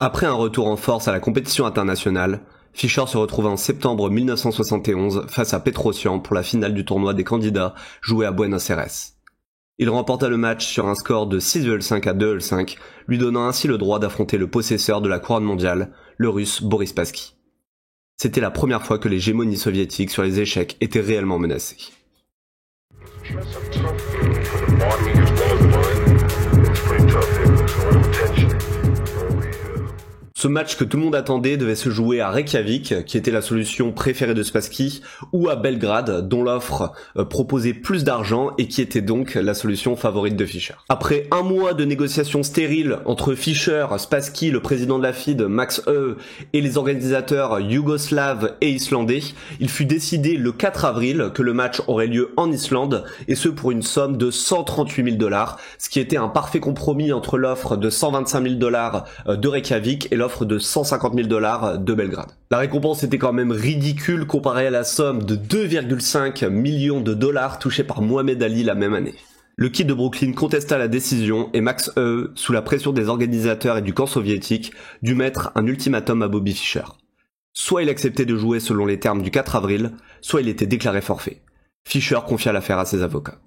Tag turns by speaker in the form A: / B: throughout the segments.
A: Après un retour en force à la compétition internationale, Fischer se retrouva en septembre 1971 face à Petrosian pour la finale du tournoi des candidats joué à Buenos Aires. Il remporta le match sur un score de 6,5 à 2,5, lui donnant ainsi le droit d'affronter le possesseur de la couronne mondiale, le russe Boris Spassky. C'était la première fois que l'hégémonie soviétique sur les échecs était réellement menacée. Ce match que tout le monde attendait devait se jouer à Reykjavik, qui était la solution préférée de Spassky, ou à Belgrade, dont l'offre proposait plus d'argent et qui était donc la solution favorite de Fischer. Après un mois de négociations stériles entre Fischer, Spassky, le président de la FIDE, Max Höö, et les organisateurs yougoslaves et islandais, il fut décidé le 4 avril que le match aurait lieu en Islande, et ce pour une somme de 138 000 $, ce qui était un parfait compromis entre l'offre de 125 000 $ de Reykjavik et l'offre de 150 000 $ de Belgrade. La récompense était quand même ridicule comparée à la somme de 2,5 millions de $ touchée par Mohamed Ali la même année. Le Kid de Brooklyn contesta la décision et Max Höö, sous la pression des organisateurs et du camp soviétique, dut mettre un ultimatum à Bobby Fischer. Soit il acceptait de jouer selon les termes du 4 avril, soit il était déclaré forfait. Fischer confia l'affaire à ses avocats.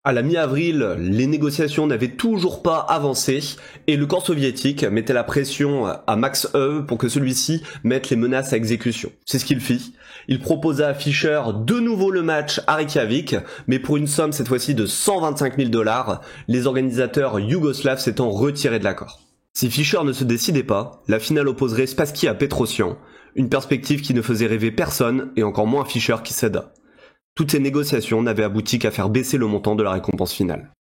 A: À la mi-avril, les négociations n'avaient toujours pas avancé et le camp soviétique mettait la pression à Max Höö pour que celui-ci mette les menaces à exécution. C'est ce qu'il fit. Il proposa à Fischer de nouveau le match à Reykjavik, mais pour une somme cette fois-ci de 125 000 $, les organisateurs yougoslaves s'étant retirés de l'accord. Si Fischer ne se décidait pas, la finale opposerait Spassky à Petrosian, une perspective qui ne faisait rêver personne et encore moins Fischer qui céda. Toutes ces négociations n'avaient abouti qu'à faire baisser le montant de la récompense finale.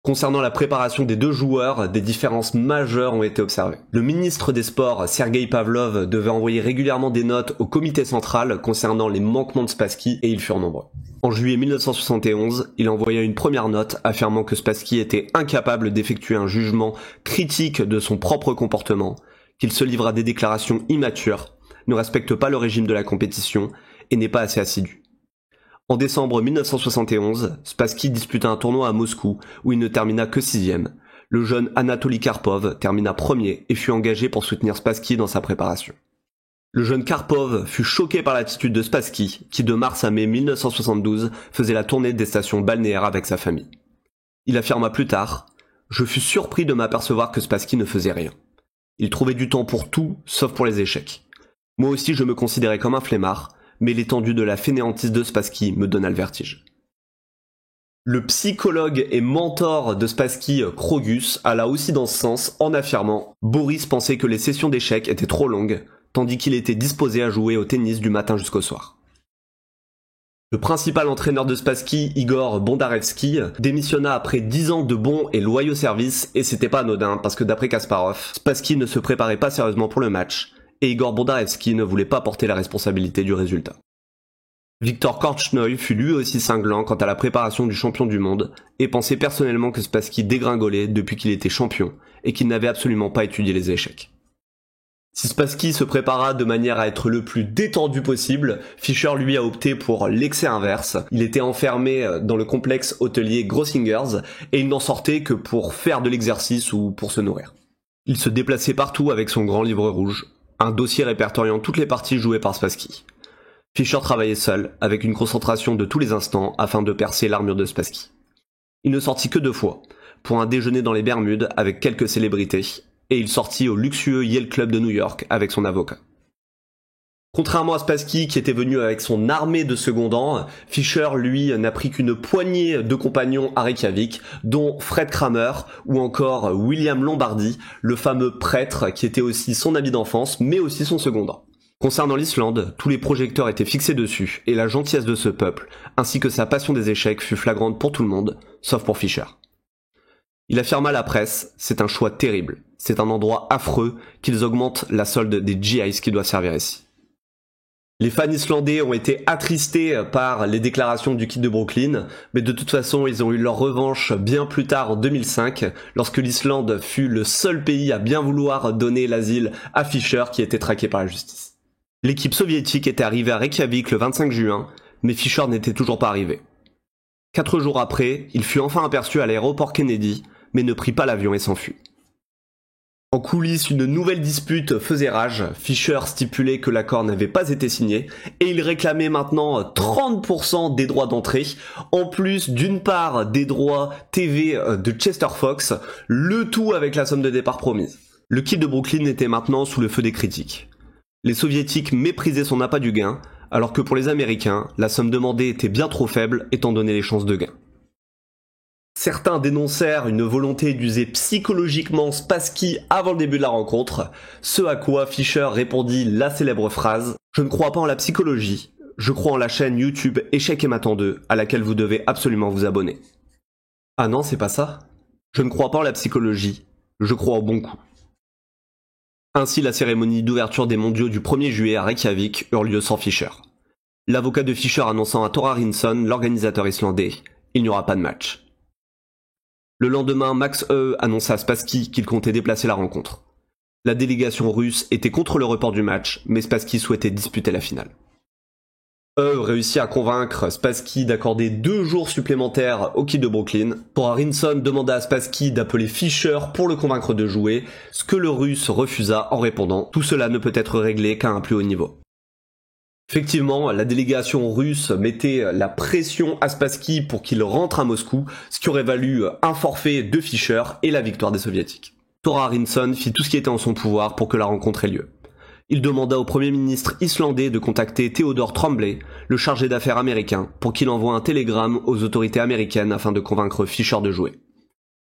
A: Concernant la préparation des deux joueurs, des différences majeures ont été observées. Le ministre des Sports, Sergei Pavlov, devait envoyer régulièrement des notes au comité central concernant les manquements de Spassky et ils furent nombreux. En juillet 1971, il envoya une première note affirmant que Spassky était incapable d'effectuer un jugement critique de son propre comportement, qu'il se livre à des déclarations immatures, ne respecte pas le régime de la compétition et n'est pas assez assidu. En décembre 1971, Spassky disputa un tournoi à Moscou où il ne termina que 6e. Le jeune Anatoly Karpov termina premier et fut engagé pour soutenir Spassky dans sa préparation. Le jeune Karpov fut choqué par l'attitude de Spassky, qui de mars à mai 1972 faisait la tournée des stations balnéaires avec sa famille. Il affirma plus tard « Je fus surpris de m'apercevoir que Spassky ne faisait rien. Il trouvait du temps pour tout, sauf pour les échecs. Moi aussi je me considérais comme un flemmard, mais l'étendue de la fainéantise de Spassky me donna le vertige. » Le psychologue et mentor de Spassky, Krogus, alla aussi dans ce sens en affirmant « Boris pensait que les sessions d'échecs étaient trop longues, tandis qu'il était disposé à jouer au tennis du matin jusqu'au soir. » Le principal entraîneur de Spassky, Igor Bondarevski, démissionna après 10 ans de bons et loyaux services, et c'était pas anodin parce que d'après Kasparov, Spassky ne se préparait pas sérieusement pour le match, et Igor Bondarevski ne voulait pas porter la responsabilité du résultat. Viktor Korchnoi fut lui aussi cinglant quant à la préparation du champion du monde et pensait personnellement que Spassky dégringolait depuis qu'il était champion et qu'il n'avait absolument pas étudié les échecs. Si Spassky se prépara de manière à être le plus détendu possible, Fischer lui a opté pour l'excès inverse. Il était enfermé dans le complexe hôtelier Grossingers et il n'en sortait que pour faire de l'exercice ou pour se nourrir. Il se déplaçait partout avec son grand livre rouge, un dossier répertoriant toutes les parties jouées par Spassky. Fischer travaillait seul, avec une concentration de tous les instants afin de percer l'armure de Spassky. Il ne sortit que 2 fois, pour un déjeuner dans les Bermudes avec quelques célébrités, et il sortit au luxueux Yale Club de New York avec son avocat. Contrairement à Spassky qui était venu avec son armée de secondants, Fischer, lui, n'a pris qu'une poignée de compagnons à Reykjavik, dont Fred Kramer ou encore William Lombardi, le fameux prêtre qui était aussi son ami d'enfance, mais aussi son secondant. Concernant l'Islande, tous les projecteurs étaient fixés dessus, et la gentillesse de ce peuple, ainsi que sa passion des échecs fut flagrante pour tout le monde, sauf pour Fischer. Il affirma à la presse, c'est un choix terrible, c'est un endroit affreux qu'ils augmentent la solde des GIs qui doivent servir ici. Les fans islandais ont été attristés par les déclarations du Kid de Brooklyn, mais de toute façon ils ont eu leur revanche bien plus tard en 2005, lorsque l'Islande fut le seul pays à bien vouloir donner l'asile à Fischer qui était traqué par la justice. L'équipe soviétique était arrivée à Reykjavik le 25 juin, mais Fischer n'était toujours pas arrivé. 4 jours après, il fut enfin aperçu à l'aéroport Kennedy, mais ne prit pas l'avion et s'enfuit. En coulisses, une nouvelle dispute faisait rage. Fischer stipulait que l'accord n'avait pas été signé et il réclamait maintenant 30% des droits d'entrée, en plus d'une part des droits TV de Chester Fox, le tout avec la somme de départ promise. Le Kid de Brooklyn était maintenant sous le feu des critiques. Les soviétiques méprisaient son appât du gain, alors que pour les Américains, la somme demandée était bien trop faible étant donné les chances de gain. Certains dénoncèrent une volonté d'user psychologiquement Spassky avant le début de la rencontre, ce à quoi Fischer répondit la célèbre phrase « Je ne crois pas en la psychologie, je crois en la chaîne YouTube Échec et Matin 2 à laquelle vous devez absolument vous abonner. » Ah non, c'est pas ça. Je ne crois pas en la psychologie, je crois au bon coup. Ainsi, la cérémonie d'ouverture des mondiaux du 1er juillet à Reykjavik eut lieu sans Fischer. L'avocat de Fischer annonçant à Thor Harinsson, l'organisateur islandais, il n'y aura pas de match. Le lendemain, Max Euwe annonça à Spassky qu'il comptait déplacer la rencontre. La délégation russe était contre le report du match, mais Spassky souhaitait disputer la finale. Euwe réussit à convaincre Spassky d'accorder 2 jours supplémentaires au Kid de Brooklyn. Thor Harinsson demanda à Spassky d'appeler Fischer pour le convaincre de jouer, ce que le Russe refusa en répondant « Tout cela ne peut être réglé qu'à un plus haut niveau ». Effectivement, la délégation russe mettait la pression à Spassky pour qu'il rentre à Moscou, ce qui aurait valu un forfait de Fischer et la victoire des soviétiques. Thor Harinsson fit tout ce qui était en son pouvoir pour que la rencontre ait lieu. Il demanda au Premier ministre islandais de contacter Theodore Tremblay, le chargé d'affaires américain, pour qu'il envoie un télégramme aux autorités américaines afin de convaincre Fischer de jouer.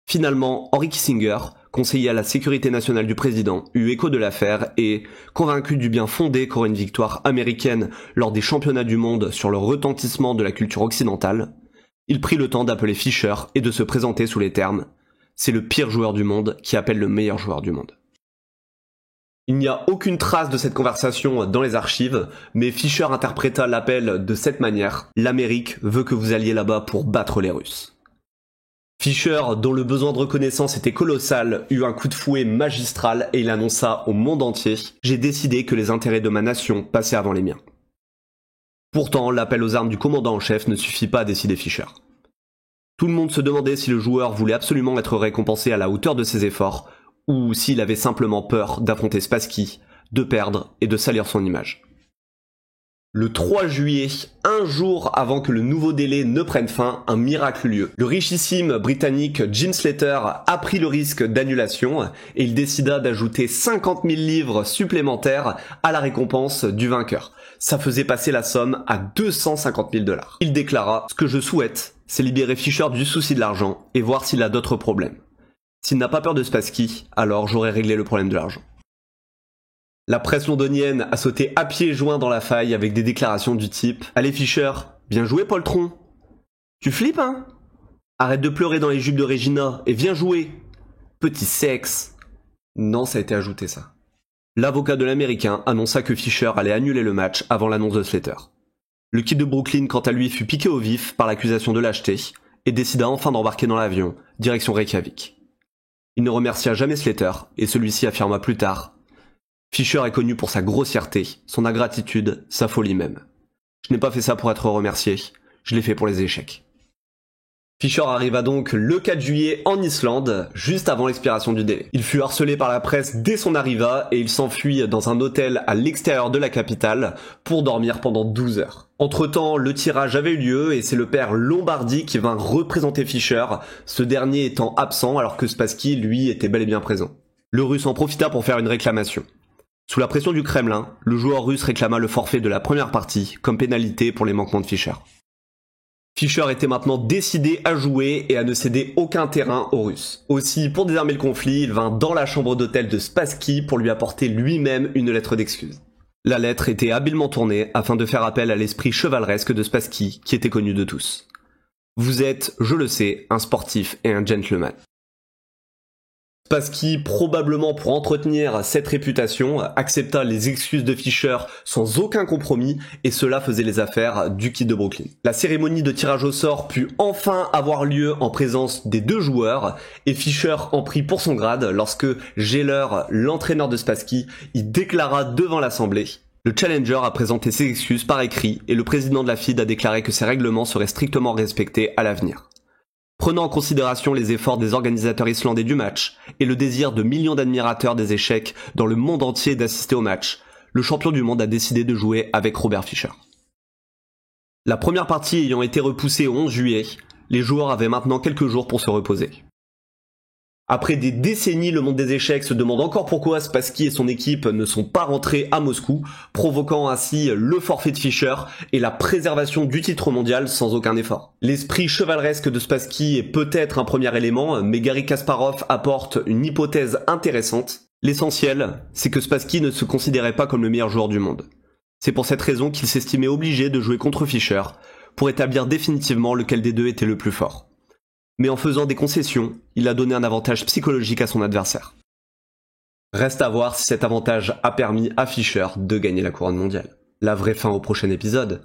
A: Finalement, Henry Kissinger, conseiller à la sécurité nationale du président, eut écho de l'affaire et, convaincu du bien fondé qu'aurait une victoire américaine lors des championnats du monde sur le retentissement de la culture occidentale, il prit le temps d'appeler Fischer et de se présenter sous les termes « C'est le pire joueur du monde qui appelle le meilleur joueur du monde ». Il n'y a aucune trace de cette conversation dans les archives, mais Fischer interpréta l'appel de cette manière « L'Amérique veut que vous alliez là-bas pour battre les Russes ». Fischer, dont le besoin de reconnaissance était colossal, eut un coup de fouet magistral et il annonça au monde entier « J'ai décidé que les intérêts de ma nation passaient avant les miens ». Pourtant, l'appel aux armes du commandant en chef ne suffit pas à décider Fischer. Tout le monde se demandait si le joueur voulait absolument être récompensé à la hauteur de ses efforts, ou s'il avait simplement peur d'affronter Spassky, de perdre et de salir son image. Le 3 juillet, un jour avant que le nouveau délai ne prenne fin, un miracle eut lieu. Le richissime britannique Jim Slater a pris le risque d'annulation et il décida d'ajouter 50 000 livres supplémentaires à la récompense du vainqueur. Ça faisait passer la somme à 250 000 $. Il déclara « Ce que je souhaite, c'est libérer Fischer du souci de l'argent et voir s'il a d'autres problèmes. S'il n'a pas peur de Spassky, alors j'aurai réglé le problème de l'argent. » La presse londonienne a sauté à pieds joints dans la faille avec des déclarations du type « Allez Fischer, bien joué poltron. Tu flippes hein? Arrête de pleurer dans les jupes de Regina et viens jouer. Petit sexe. » Non, ça a été ajouté ça. L'avocat de l'Américain annonça que Fischer allait annuler le match avant l'annonce de Slater. Le Kid de Brooklyn quant à lui fut piqué au vif par l'accusation de lâcheté et décida enfin d'embarquer dans l'avion, direction Reykjavik. Il ne remercia jamais Slater et celui-ci affirma plus tard Fischer est connu pour sa grossièreté, son ingratitude, sa folie même. Je n'ai pas fait ça pour être remercié, je l'ai fait pour les échecs. Fischer arriva donc le 4 juillet en Islande, juste avant l'expiration du délai. Il fut harcelé par la presse dès son arrivée et il s'enfuit dans un hôtel à l'extérieur de la capitale pour dormir pendant 12 heures. Entre-temps, le tirage avait eu lieu et c'est le père Lombardi qui vint représenter Fischer, ce dernier étant absent alors que Spassky, lui, était bel et bien présent. Le Russe en profita pour faire une réclamation. Sous la pression du Kremlin, le joueur russe réclama le forfait de la première partie comme pénalité pour les manquements de Fischer. Fischer était maintenant décidé à jouer et à ne céder aucun terrain aux Russes. Aussi, pour désarmer le conflit, il vint dans la chambre d'hôtel de Spassky pour lui apporter lui-même une lettre d'excuse. La lettre était habilement tournée afin de faire appel à l'esprit chevaleresque de Spassky qui était connu de tous. Vous êtes, je le sais, un sportif et un gentleman. Spassky, probablement pour entretenir cette réputation, accepta les excuses de Fischer sans aucun compromis et cela faisait les affaires du Kid de Brooklyn. La cérémonie de tirage au sort put enfin avoir lieu en présence des 2 joueurs et Fischer en prit pour son grade lorsque Geller, l'entraîneur de Spassky, y déclara devant l'assemblée. Le challenger a présenté ses excuses par écrit et le président de la FIDE a déclaré que ces règlements seraient strictement respectés à l'avenir. Prenant en considération les efforts des organisateurs islandais du match et le désir de millions d'admirateurs des échecs dans le monde entier d'assister au match, le champion du monde a décidé de jouer avec Robert Fischer. La première partie ayant été repoussée au 11 juillet, les joueurs avaient maintenant quelques jours pour se reposer. Après des décennies, le monde des échecs se demande encore pourquoi Spassky et son équipe ne sont pas rentrés à Moscou, provoquant ainsi le forfait de Fischer et la préservation du titre mondial sans aucun effort. L'esprit chevaleresque de Spassky est peut-être un premier élément, mais Garry Kasparov apporte une hypothèse intéressante. L'essentiel, c'est que Spassky ne se considérait pas comme le meilleur joueur du monde. C'est pour cette raison qu'il s'estimait obligé de jouer contre Fischer, pour établir définitivement lequel des deux était le plus fort. Mais en faisant des concessions, il a donné un avantage psychologique à son adversaire. Reste à voir si cet avantage a permis à Fischer de gagner la couronne mondiale. La vraie fin au prochain épisode.